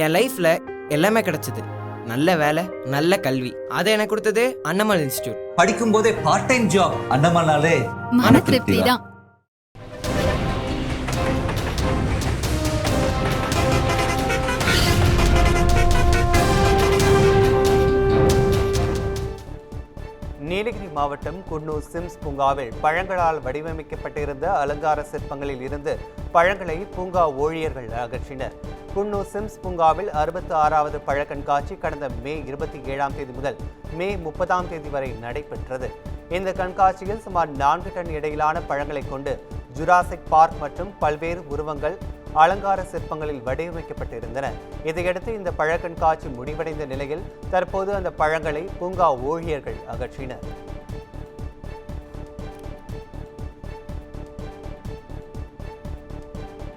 என் லைஃப்ல எல்லாமே கிடைச்சது. நல்ல வேலை, நல்ல கல்வி. அதை எனக்கு கொடுத்தது அண்ணாமலை இன்ஸ்டியூட். படிக்கும் போதே பார்ட் டைம் ஜாப். அண்ணாமலைனாலே மன திருப்தி தான். நீலகிரி மாவட்டம் குன்னூர் சிம்ஸ் பூங்காவில் பழங்களால் வடிவமைக்கப்பட்டிருந்த அலங்கார சிற்பங்களில் இருந்து பழங்களை பூங்கா ஊழியர்கள் அகற்றினர். குன்னூர் சிம்ஸ் பூங்காவில் 66வது பழ கண்காட்சி கடந்த மே 27ஆம் தேதி முதல் மே 30ஆம் தேதி வரை நடைபெற்றது. இந்த கண்காட்சியில் சுமார் 4 டன் இடையிலான பழங்களை கொண்டு ஜுராசிக் பார்க் மற்றும் பல்வேறு உருவங்கள் அலங்கார சிற்பங்களில் வடிவமைக்கப்பட்டிருந்தன. இதையடுத்து இந்த பழ கண்காட்சி முடிவடைந்த நிலையில் தற்போது அந்த பழங்களை பூங்கா ஊழியர்கள் அகற்றினர்.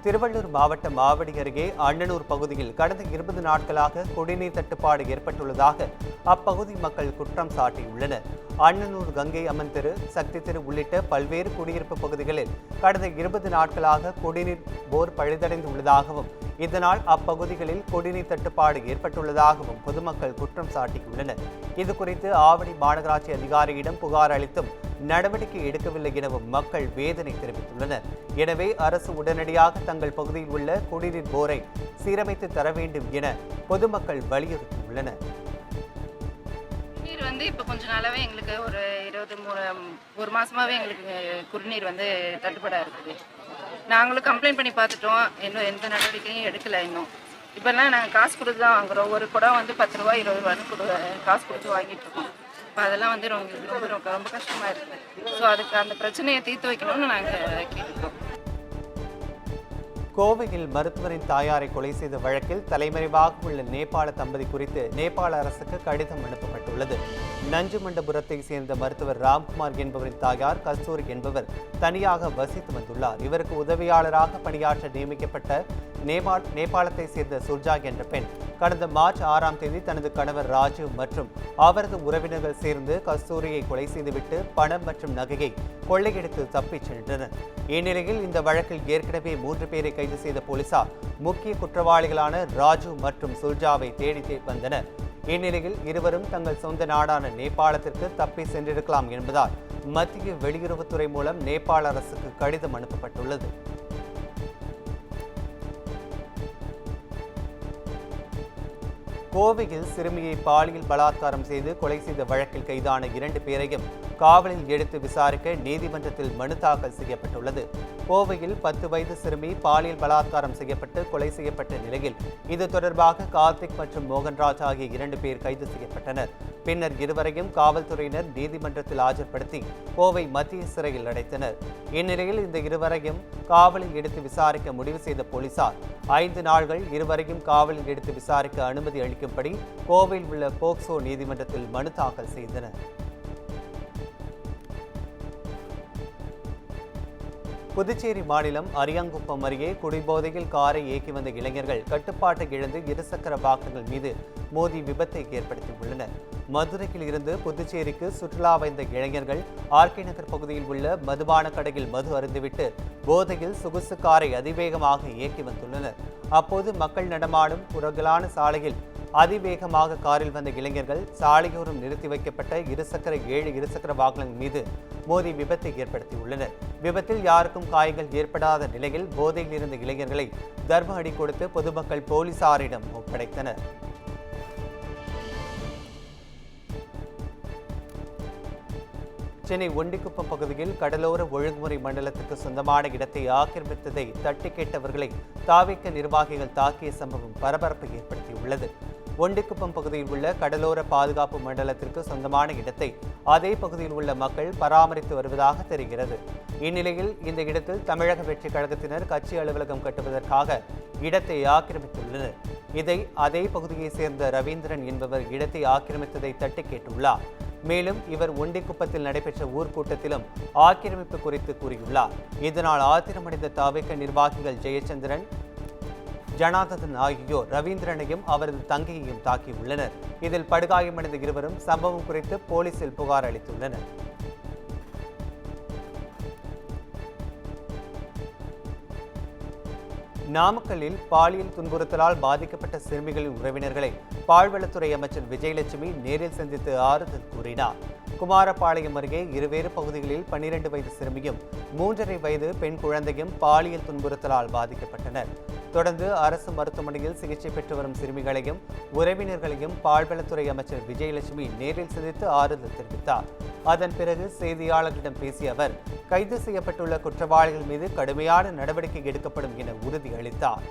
திருவள்ளூர் மாவட்டம் ஆவடி அருகே அண்ணனூர் பகுதியில் கடந்த 20 நாட்களாக குடிநீர் தட்டுப்பாடு ஏற்பட்டுள்ளதாக அப்பகுதி மக்கள் குற்றம் சாட்டியுள்ளனர். அண்ணனூர் கங்கை அம்மன் தெரு, சக்தி தெரு உள்ளிட்ட பல்வேறு குடியிருப்பு பகுதிகளில் கடந்த 20 நாட்களாக குடிநீர் போர் பழுதடைந்து உள்ளதாகவும் இதனால் அப்பகுதிகளில் குடிநீர் தட்டுப்பாடு ஏற்பட்டுள்ளதாகவும் பொதுமக்கள் குற்றம் சாட்டியுள்ளனர். இதுகுறித்து ஆவடி மாநகராட்சி அதிகாரியிடம் புகார் அளித்தும் நடவடிக்கை எடுக்கவில்லை எனவும் மக்கள் வேதனை தெரிவித்துள்ளனர். எனவே அரசு உடனடியாக தங்கள் பகுதியில் உள்ள குடிநீர் போரை சீரமைத்து தர வேண்டும் என பொதுமக்கள் வலியுறுத்தியுள்ளனர். நீர் வந்து இப்போ கொஞ்ச நாளாவே எங்களுக்கு ஒரு மாசமாவே எங்களுக்கு குடிநீர் வந்து தட்டுப்பாடாக இருக்குது. நாங்களும் கம்ப்ளைண்ட் பண்ணி பார்த்துட்டோம், இன்னும் எந்த நடவடிக்கையும் எடுக்கலை. இன்னும் இப்போல்லாம் நாங்கள் காசு கொடுத்து தான் வாங்குறோம். ஒரு குடம் வந்து 10 ரூபா 20 ரூபான்னு காசு கொடுத்து வாங்கிட்டு இருக்கோம். இப்போ அதெல்லாம் வந்து ரொம்ப கஷ்டமாக இருக்குது. ஸோ அதுக்கு அந்த பிரச்சனையை தீர்த்து வைக்கணும்னு நாங்கள் கேட்டுக்கிறோம். கோவையில் மருத்துவரின் தாயாரை கொலை செய்த வழக்கில் தலைமறைவாக உள்ள நேபாள தம்பதி குறித்து நேபாள அரசுக்கு கடிதம் அனுப்பப்பட்டுள்ளது. நஞ்சுமண்டபுரத்தை சேர்ந்த மருத்துவர் ராம்குமார் என்பவரின் தாயார் கஸ்தூரி என்பவர் தனியாக வசித்து வந்துள்ளார். இவருக்கு உதவியாளராக பணியாற்ற நியமிக்கப்பட்ட நேபாளத்தை சேர்ந்த சுர்ஜா என்ற பெண் கடந்த மார்ச் 6ஆம் தேதி தனது கணவர் ராஜீவ் மற்றும் அவரது உறவினர்கள் சேர்ந்து கஸ்தூரியை கொலை செய்துவிட்டு பணம் மற்றும் நகையை கொள்ளையடித்து தப்பிச் சென்றனர். இந்நிலையில் இந்த வழக்கில் ஏற்கனவே 3 பேரை கைது செய்த போலீசார் முக்கிய குற்றவாளிகளான ராஜு மற்றும் சுர்ஜாவை தேடி வந்தனர். இந்நிலையில் இருவரும் தங்கள் சொந்த நாடான நேபாளத்திற்கு தப்பி சென்றிருக்கலாம் என்பதால் மத்திய வெளியுறவுத்துறை மூலம் நேபாள அரசுக்கு கடிதம் அனுப்பப்பட்டுள்ளது. கோவையில் சிறுமியை பாலியல் பலாத்காரம் செய்து கொலை செய்த வழக்கில் கைதான 2 பேரையும் காவலில் எடுத்து விசாரிக்க நீதிமன்றத்தில் மனு தாக்கல் செய்யப்பட்டுள்ளது. கோவையில் 10 வயது சிறுமி பாலியல் பலாத்காரம் செய்யப்பட்டு கொலை செய்யப்பட்ட நிலையில் இது தொடர்பாக கார்த்திக் மற்றும் மோகன்ராஜ் ஆகிய 2 பேர் கைது செய்யப்பட்டனர். பின்னர் இருவரையும் காவல்துறையினர் நீதிமன்றத்தில் ஆஜர்படுத்தி கோவை மத்திய சிறையில் அடைத்தனர். இந்நிலையில் இந்த இருவரையும் காவலில் எடுத்து விசாரிக்க முடிவு செய்த போலீசார் 5 நாட்கள் இருவரையும் காவலில் எடுத்து விசாரிக்க அனுமதி அளிக்கும்படி கோவையில் உள்ள போக்சோ நீதிமன்றத்தில் மனு தாக்கல் செய்தனர். புதுச்சேரி மாநிலம் அரியாங்குப்பம் அருகே குடிபோதையில் காரை இயக்கி வந்த இளைஞர்கள் கட்டுப்பாட்டை இழந்து இருசக்கர வாகனங்கள் மீது மோதி விபத்தை ஏற்படுத்தியுள்ளனர். மதுரையில் இருந்து புதுச்சேரிக்கு சுற்றுலா வந்த இளைஞர்கள் ஆர்கே நகர் பகுதியில் உள்ள மதுபான கடையில் மது அருந்துவிட்டு போதையில் சொகுசு காரை அதிவேகமாக இயக்கி வந்துள்ளனர். அப்போது மக்கள் நடமாடும் குறுகலான சாலையில் அதிவேகமாக காரில் வந்த இளைஞர்கள் சாலையோரம் நிறுத்தி வைக்கப்பட்ட 7 இருசக்கர வாகனங்கள் மீது மோதி விபத்தை ஏற்படுத்தியுள்ளனர். விபத்தில் யாருக்கும் காயங்கள் ஏற்படாத நிலையில் போதையில் இருந்த இளைஞர்களை தர்ம அடி கொடுத்து பொதுமக்கள் போலீசாரிடம் ஒப்படைத்தனர். சென்னை ஒண்டிக்குப்பம் பகுதியில் கடலோர ஒழுங்குமுறை மண்டலத்துக்கு சொந்தமான இடத்தை ஆக்கிரமித்ததை தட்டி கேட்டவர்களை தாவேக நிர்வாகிகள் தாக்கிய சம்பவம் பரபரப்பை ஏற்படுத்தியுள்ளது. ஒண்டிக்குப்பம் பகுதியில் உள்ள கடலோர பாதுகாப்பு மண்டலத்திற்கு சொந்தமான இடத்தை அதே பகுதியில் உள்ள மக்கள் பராமரித்து வருவதாக தெரிகிறது. இந்நிலையில் இந்த இடத்தில் தமிழக வெற்றி கழகத்தினர் கட்சி அலுவலகம் கட்டுவதற்காக இடத்தை ஆக்கிரமித்துள்ளனர். இதை அதே பகுதியை சேர்ந்த ரவீந்திரன் என்பவர் இடத்தை ஆக்கிரமித்ததை தட்டி கேட்டுள்ளார். மேலும் இவர் ஒண்டிக்குப்பத்தில் நடைபெற்ற ஊர்க்கூட்டத்திலும் ஆக்கிரமிப்பு குறித்து கூறியுள்ளார். இதனால் ஆத்திரமடைந்த தாவேக நிர்வாகிகள் ஜெயச்சந்திரன், ஜனார்தன் ஆகியோர் ரவீந்திரனையும் அவரது தங்கையையும் தாக்கியுள்ளனர். இதில் படுகாயமடைந்த இருவரும் சம்பவம் குறித்து போலீசில் புகார் அளித்துள்ளனர். நாமக்கல்லில் பாலியல் துன்புறுத்தலால் பாதிக்கப்பட்ட சிறுமிகளின் உறவினர்களை பால்வளத்துறை அமைச்சர் விஜயலட்சுமி நேரில் சந்தித்து ஆறுதல் கூறினார். குமாரபாளையம் அருகே இருவேறு பகுதிகளில் 12 வயது சிறுமியும் 3.5 வயது பெண் குழந்தையும் பாலியல் துன்புறுத்தலால் பாதிக்கப்பட்டனர். தொடர்ந்து அரசு மருத்துவமனையில் சிகிச்சை பெற்று வரும் சிறுமிகளையும் உறவினர்களையும் பால்வளத்துறை அமைச்சர் விஜயலட்சுமி நேரில் சந்தித்து ஆறுதல் தெரிவித்தார். அதன் பிறகு செய்தியாளர்களிடம் பேசிய அவர், கைது செய்யப்பட்டுள்ள குற்றவாளிகள் மீது கடுமையான நடவடிக்கை எடுக்கப்படும் என உறுதியளித்தார்.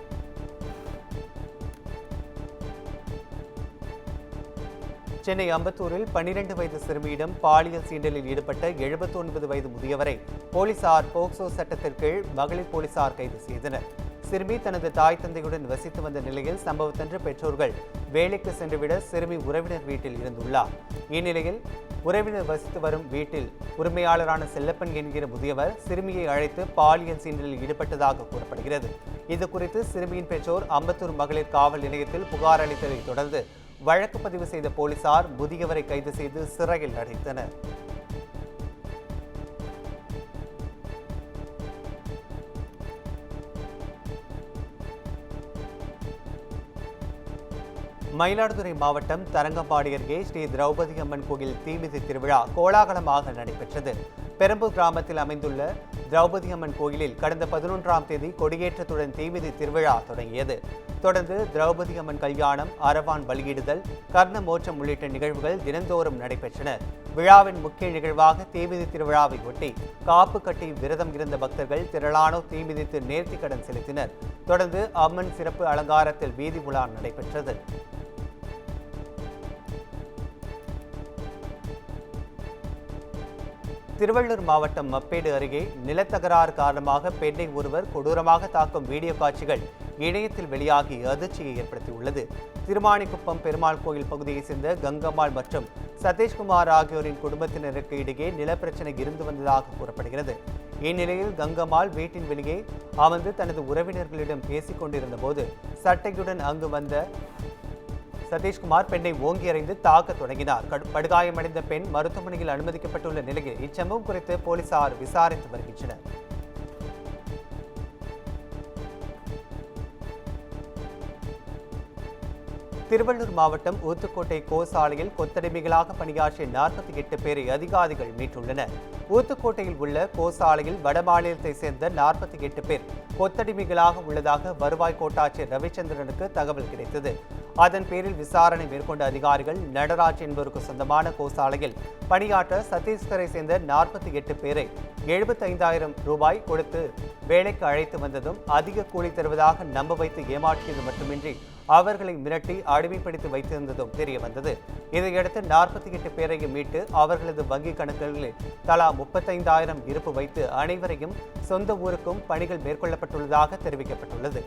சென்னை அம்பத்தூரில் 12 வயது சிறுமியிடம் பாலியல் சீண்டலில் ஈடுபட்ட 79 வயது முதியவரை போலீசார் போக்சோ சட்டத்தின் கீழ் மகளிர் போலீசார் கைது செய்தனர். சிறுமி தனது தாய் தந்தையுடன் வசித்து வந்த நிலையில் சம்பவத்தன்று பெற்றோர்கள் வேலைக்கு சென்றுவிட சிறுமி உறவினர் வீட்டில் இருந்துள்ளார். இந்நிலையில் உறவினர் வசித்து வரும் வீட்டில் உரிமையாளரான செல்லப்பன் என்கிற முதியவர் சிறுமியை அழைத்து பாலியல் சீண்டலில் ஈடுபட்டதாக கூறப்படுகிறது. இதுகுறித்து சிறுமியின் பெற்றோர் அம்பத்தூர் மகளிர் காவல் நிலையத்தில் புகார் அளித்ததைத் தொடர்ந்து வழக்கு பதிவு செய்த போலீசார் முதியவரை கைது செய்து சிறையில் அடைத்தனர். மயிலாடுதுறை மாவட்டம் தரங்கம்பாடி அருகே ஸ்ரீ திரௌபதி அம்மன் கோயில் தீமிதி திருவிழா கோலாகலமாக நடைபெற்றது. பெரம்பூர் கிராமத்தில் அமைந்துள்ள திரௌபதி அம்மன் கோயிலில் கடந்த 11ஆம் தேதி கொடியேற்றத்துடன் தீமிதி திருவிழா தொடங்கியது. தொடர்ந்து திரௌபதி அம்மன் கல்யாணம், அரவான் பலியிடுதல், கர்ண மோட்சம் உள்ளிட்ட நிகழ்வுகள் தினந்தோறும் நடைபெற்றன. விழாவின் முக்கிய நிகழ்வாக தீமிதி திருவிழாவை ஒட்டி காப்பு கட்டி விரதம் இருந்த பக்தர்கள் திரளானோர் தீமிதித்து நேர்த்திக் கடன் செலுத்தினர். தொடர்ந்து அம்மன் சிறப்பு அலங்காரத்தில் வீதி உலா நடைபெற்றது. திருவள்ளூர் மாவட்டம் மப்பேடு அருகே நிலத்தகராறு காரணமாக பெண்ணை ஒருவர் கொடூரமாக தாக்கும் வீடியோ காட்சிகள் இணையத்தில் வெளியாகி அதிர்ச்சியை ஏற்படுத்தியுள்ளது. திருமாணிக்குப்பம் பெருமாள் கோயில் பகுதியைச் சேர்ந்த கங்கம்மாள் மற்றும் சதீஷ்குமார் ஆகியோரின் குடும்பத்தினருக்கு இடையே நிலப்பிரச்சனை இருந்து வந்ததாக கூறப்படுகிறது. இந்நிலையில் கங்கம்மாள் வீட்டின் வெளியே அமர்ந்து தனது உறவினர்களிடம் பேசிக் கொண்டிருந்த போது சட்டையுடன் அங்கு வந்த சதீஷ்குமார் பெண்ணை ஓங்கி அறைந்து தாக்க தொடங்கினார். படுகாயமடைந்த பெண் மருத்துவமனையில் அனுமதிக்கப்பட்டுள்ள நிலையில் இச்சம்பவம் குறித்து போலீசார் விசாரித்து வருகின்றனர். திருவள்ளூர் மாவட்டம் ஊத்துக்கோட்டை கோசாலையில் கொத்தடிமைகளாக பணியாற்றிய 48 பேரை அதிகாரிகள் மீட்டுள்ளனர். ஊத்துக்கோட்டையில் உள்ள கோசாலையில் வடமாநிலத்தை சேர்ந்த 48 பேர் கொத்தடிமைகளாக உள்ளதாக வருவாய் கோட்டாட்சியர் ரவிச்சந்திரனுக்கு தகவல் கிடைத்தது. அதன் பேரில் விசாரணை மேற்கொண்ட அதிகாரிகள் நடராஜ் என்பவருக்கு சொந்தமான கோசாலையில் பணியாற்ற சத்தீஸ்கரை சேர்ந்த 48 பேரை 75,000 ரூபாய் கொடுத்து வேலைக்கு அழைத்து வந்ததும் அதிக கூலி தருவதாக நம்ப வைத்து ஏமாற்றியது மட்டுமின்றி அவர்களை மிரட்டி அடிமைப்படுத்தி வைத்திருந்ததும் தெரிய வந்தது. இதையடுத்து 48 பேரையும் மீட்டு அவர்களது வங்கிக் கணக்குகளில் தலா 35,000 இருப்பு வைத்து அனைவரையும் சொந்த ஊருக்கும் பணிகள் மேற்கொள்ளப்பட்டுள்ளதாக தெரிவிக்கப்பட்டுள்ளது.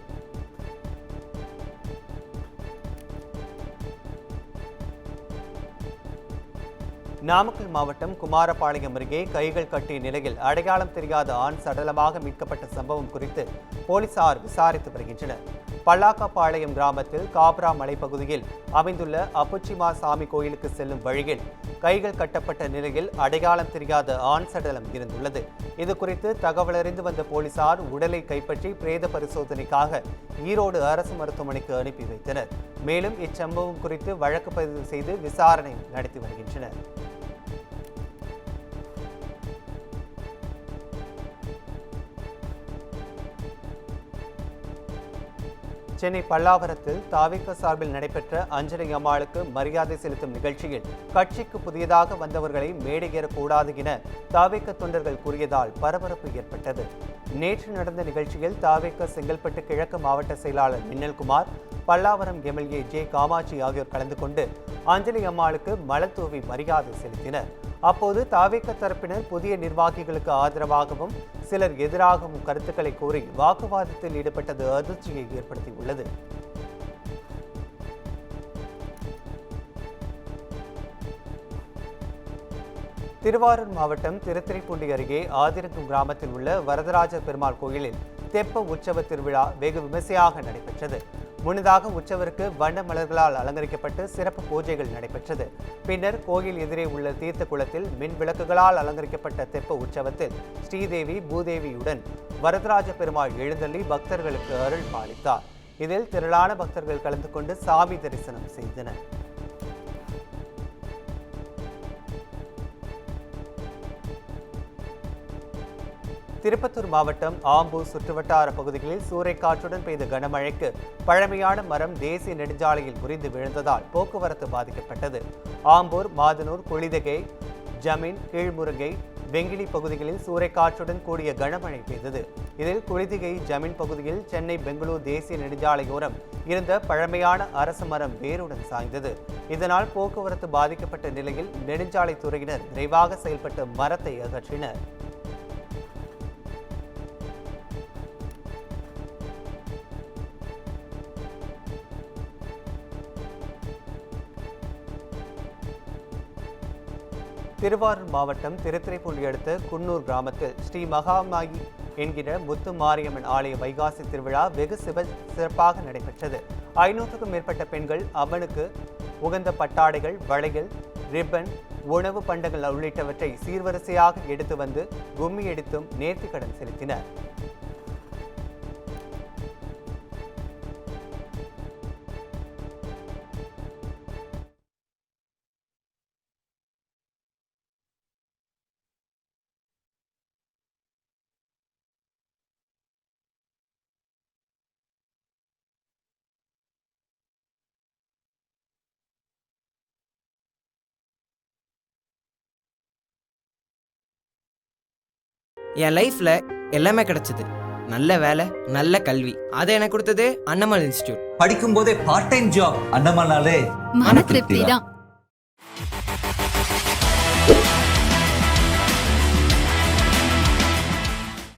நாமக்கல் மாவட்டம் குமாரபாளையம் அருகே கைகள் கட்டிய நிலையில் அடையாளம் தெரியாத ஆண் சடலமாக மீட்கப்பட்ட சம்பவம் குறித்து போலீசார் விசாரித்து வருகின்றனர். பல்லாக்காபாளையம் கிராமத்தில் காப்ரா மலைப்பகுதியில் அமைந்துள்ள அப்புச்சிமா சாமி கோயிலுக்கு செல்லும் வழியில் கைகள் கட்டப்பட்ட நிலையில் அடையாளம் தெரியாத ஆண் சடலம் இருந்துள்ளது. இதுகுறித்து தகவலறிந்து வந்த போலீசார் உடலை கைப்பற்றி பிரேத பரிசோதனைக்காக ஈரோடு அரசு மருத்துவமனைக்கு அனுப்பி வைத்தனர். மேலும் இச்சம்பவம் குறித்து வழக்கு பதிவு செய்து விசாரணை நடத்தி வருகின்றனர். சென்னை பல்லாவரத்தில் தாவிக சார்பில் நடைபெற்ற அஞ்சலி அம்மாளுக்கு மரியாதை செலுத்தும் நிகழ்ச்சியில் கட்சிக்கு புதியதாக வந்தவர்களை மேடையேறக்கூடாது என தாவிக தொண்டர்கள் கூறியதால் பரபரப்பு ஏற்பட்டது. நேற்று நடந்த நிகழ்ச்சியில் தாவிக செங்கல்பட்டு கிழக்கு மாவட்ட செயலாளர் மின்னல்குமார், பல்லாவரம் எம்எல்ஏ ஜே காமாட்சி ஆகியோர் கலந்து கொண்டு அஞ்சலி அம்மாளுக்கு மலர் தூவி மரியாதை செலுத்தினர். அப்போது தாவிக தரப்பினர் புதிய நிர்வாகிகளுக்கு ஆதரவாகவும் சிலர் எதிராகவும் கருத்துக்களை கூறி வாக்குவாதத்தில் ஈடுபட்டது அதிர்ச்சியை ஏற்படுத்தியுள்ளது. திருவாரூர் மாவட்டம் திருத்துறைப்பூண்டி அருகே ஆதிரங்கம் கிராமத்தில் உள்ள வரதராஜ பெருமாள் கோயிலில் தெப்ப உற்சவ திருவிழா வெகு விமர்சையாக நடைபெற்றது. முன்னதாக உற்சவருக்கு வண்ண மலர்களால் அலங்கரிக்கப்பட்டு சிறப்பு பூஜைகள் நடைபெற்றது. பின்னர் கோயில் எதிரே உள்ள தீர்த்த குளத்தில் மின் விளக்குகளால் அலங்கரிக்கப்பட்ட தெப்ப உற்சவத்தில் ஸ்ரீதேவி பூதேவியுடன் வரதராஜ பெருமாள் எழுந்தள்ளி பக்தர்களுக்கு அருள் பாலித்தார். இதில் திரளான பக்தர்கள் கலந்து கொண்டு சாமி தரிசனம் செய்தனர். திருப்பத்தூர் மாவட்டம் ஆம்பூர் சுற்றுவட்டார பகுதிகளில் சூறைக்காற்றுடன் பெய்த கனமழைக்கு பழமையான மரம் தேசிய நெடுஞ்சாலையில் முறிந்து விழுந்ததால் போக்குவரத்து பாதிக்கப்பட்டது. ஆம்பூர், மாதனூர், குளிதகை, ஜமீன், கீழ்முருங்கை, வெங்கிலி பகுதிகளில் சூறைக்காற்றுடன் கூடிய கனமழை பெய்தது. இதில் குளிதிகை, ஜமீன் பகுதியில் சென்னை பெங்களூர் தேசிய நெடுஞ்சாலையோரம் இருந்த பழமையான அரச மரம் வேருடன் சாய்ந்தது. இதனால் போக்குவரத்து பாதிக்கப்பட்ட நிலையில் நெடுஞ்சாலைத்துறையினர் விரைவாக செயல்பட்டு மரத்தை அகற்றினர். திருவாரூர் மாவட்டம் திருத்துறைப்பூண்டி அடுத்த குன்னூர் கிராமத்தில் ஸ்ரீ மகாமாயி என்கிற முத்து மாரியம்மன் ஆலய வைகாசி திருவிழா வெகு சிறப்பாக நடைபெற்றது. 500க்கும் மேற்பட்ட பெண்கள் அம்மனுக்கு உகந்த பட்டாடைகள், வளையல், ரிப்பன், உணவு பண்டங்கள் உள்ளிட்டவற்றை சீர்வரிசையாக எடுத்து வந்து கும்மி எடுத்தும் நேர்த்திக்கடன் செலுத்தினர். என் லைஃப்ல எல்லாமே கிடைச்சது. நல்ல வேலை, நல்ல கல்வி. அதை எனக்கு கொடுத்தது அண்ணமால் இன்ஸ்டியூட். படிக்கும் போதே பார்ட் டைம் ஜாப் அண்ணமானாலே மன திருப்தி தான்.